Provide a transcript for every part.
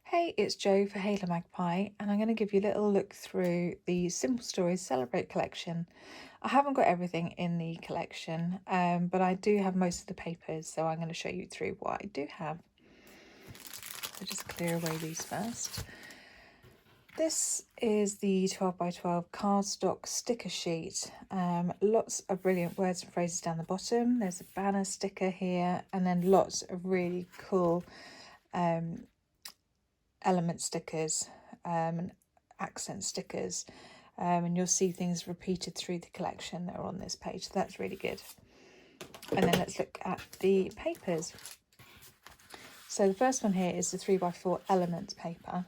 Hey, it's Jo for Hey Little Magpie, and I'm going to give you a little look through the Simple Stories Celebrate collection. I haven't got everything in the collection, but I do have most of the papers, so I'm going to show you through what I do have. So just clear away these first. This is the 12 by 12 cardstock sticker sheet. Lots of brilliant words and phrases down the bottom. There's a banner sticker here, and then lots of really cool element stickers and accent stickers, and you'll see things repeated through the collection that are on this page, so that's really good. And then let's look at the papers. So the first one here is the 3x4 element paper.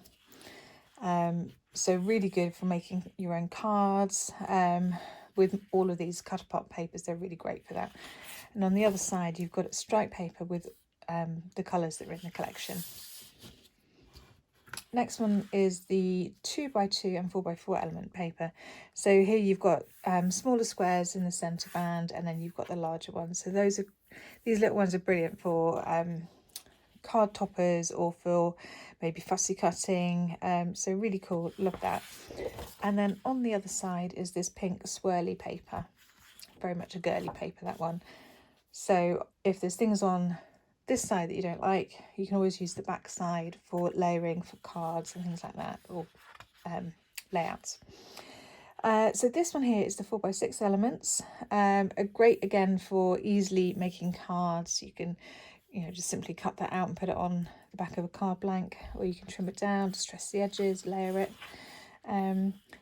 So really good for making your own cards. With all of these cut apart papers, they're really great for that. And on the other side, you've got striped paper with the colours that are in the collection. Next one is the 2x2 and 4x4 element paper. So here you've got smaller squares in the centre band, and then you've got the larger ones. So these little ones are brilliant for card toppers or for maybe fussy cutting. So really cool, love that. And then on the other side is this pink swirly paper. Very much a girly paper, that one. So if there's things on this side that you don't like, you can always use the back side for layering for cards and things like that, or layouts. So this one here is the 4x6 elements. A great again for easily making cards. You can just simply cut that out and put it on the back of a card blank, or you can trim it down, distress the edges, layer it.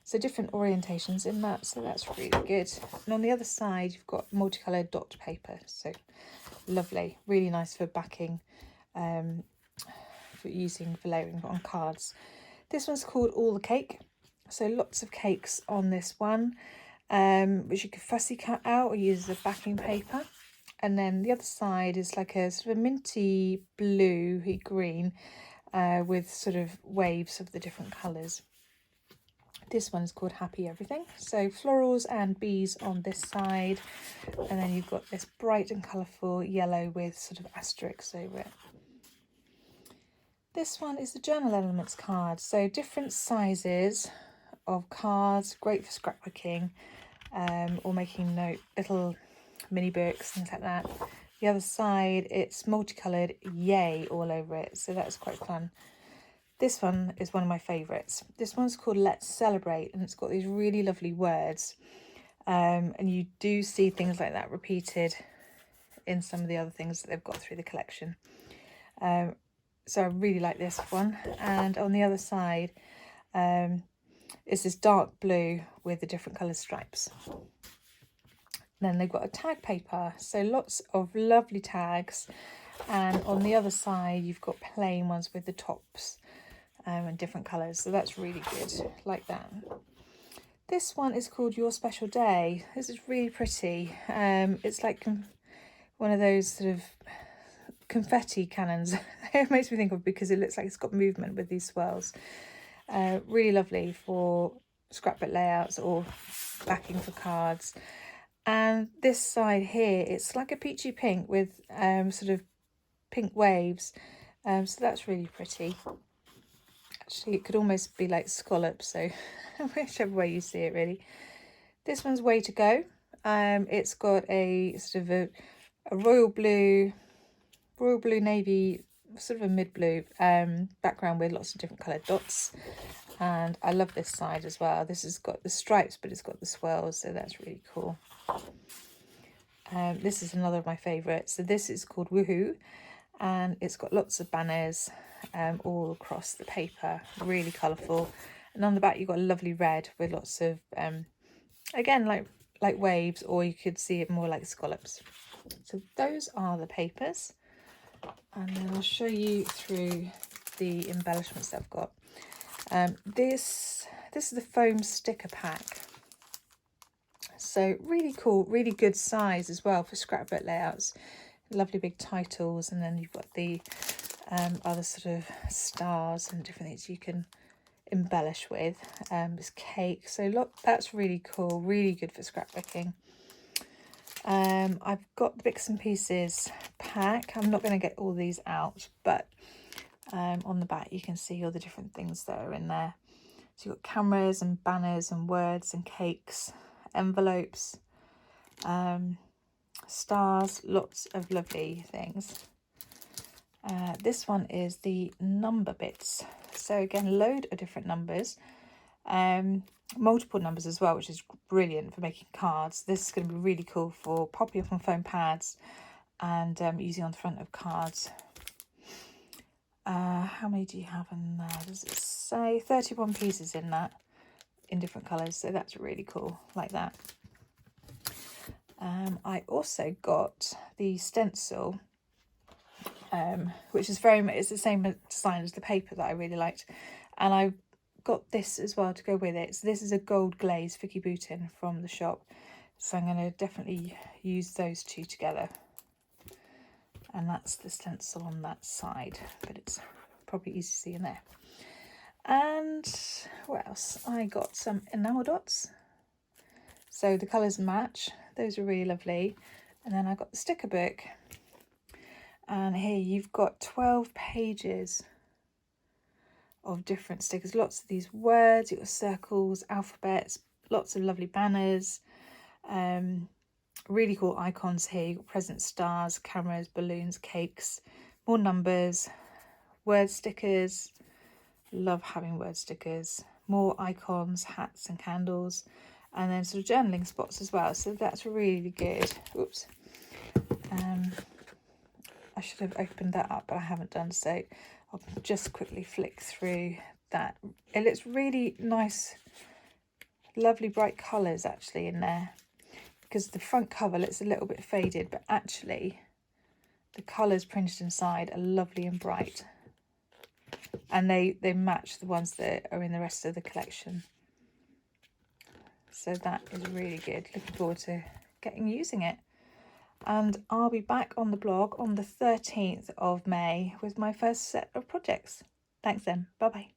So different orientations in that, so that's really good. And on the other side you've got multicoloured dot paper, so lovely, really nice for backing, for layering on cards. This one's called All the Cake, so lots of cakes on this one, which you could fussy cut out or use as a backing paper. And then the other side is like a sort of minty blue green, with sort of waves of the different colours. This one is called Happy Everything. So florals and bees on this side. And then you've got this bright and colourful yellow with sort of asterisks over it. This one is the Journal Elements card. So different sizes of cards, great for scrapbooking, or making little mini books, things like that. The other side, it's multicoloured yay all over it. So that's quite fun. This one is one of my favourites. This one's called Let's Celebrate, and it's got these really lovely words. And you do see things like that repeated in some of the other things that they've got through the collection. So I really like this one. And on the other side, is this dark blue with the different coloured stripes. Then they've got a tag paper, so lots of lovely tags. And on the other side, you've got plain ones with the tops and different colours, so that's really good, like that. This one is called Your Special Day. This is really pretty. It's like one of those sort of confetti cannons. It makes me think of, because it looks like it's got movement with these swirls. Really lovely for scrapbook layouts or backing for cards. And this side here, it's like a peachy pink with sort of pink waves, so that's really pretty. Actually, it could almost be like scallops, so whichever way you see it, really. This one's Way to Go. It's got a sort of a royal blue navy, sort of a mid blue background with lots of different coloured dots. And I love this side as well. This has got the stripes, but it's got the swirls, so that's really cool. This is another of my favourites. So this is called Woohoo, and it's got lots of banners all across the paper, really colourful. And on the back you've got a lovely red with lots of again like waves, or you could see it more like scallops. So those are the papers, and then I'll show you through the embellishments that I've got. This is the foam sticker pack. So really cool, really good size as well for scrapbook layouts. Lovely big titles, and then you've got the other sort of stars and different things you can embellish with. This cake, so look, that's really cool, really good for scrapbooking. I've got the bits and pieces pack. I'm not going to get all these out, but On the back you can see all the different things that are in there. So you've got cameras and banners and words and cakes, envelopes, stars, lots of lovely things. This one is the number bits. So again, a load of different numbers, multiple numbers as well, which is brilliant for making cards. This is going to be really cool for popping up on foam pads and using on the front of cards. How many do you have in there? Does it say 31 pieces in that, in different colours? So that's really cool, like that. I also got the stencil, which is it's the same design as the paper that I really liked, and I got this as well to go with it. So this is a gold glaze Vicky Boutin from the shop, so I'm going to definitely use those two together. And that's the stencil on that side, but it's probably easy to see in there. And what else? I got some enamel dots, so the colours match. Those are really lovely. And then I got the sticker book, and here you've got 12 pages of different stickers, lots of these words. You've got circles, alphabets, lots of lovely banners, really cool icons here. You've got present, stars, cameras, balloons, cakes, more numbers, word stickers. Love having word stickers, more icons, hats and candles, and then sort of journaling spots as well. So that's really good. Oops. I should have opened that up, but I haven't done so. I'll just quickly flick through that. It looks really nice, lovely bright colours actually in there, because the front cover looks a little bit faded, but actually the colours printed inside are lovely and bright, and they match the ones that are in the rest of the collection. So that is really good. Looking forward to using it. And I'll be back on the blog on the 13th of May with my first set of projects. Thanks then. Bye bye.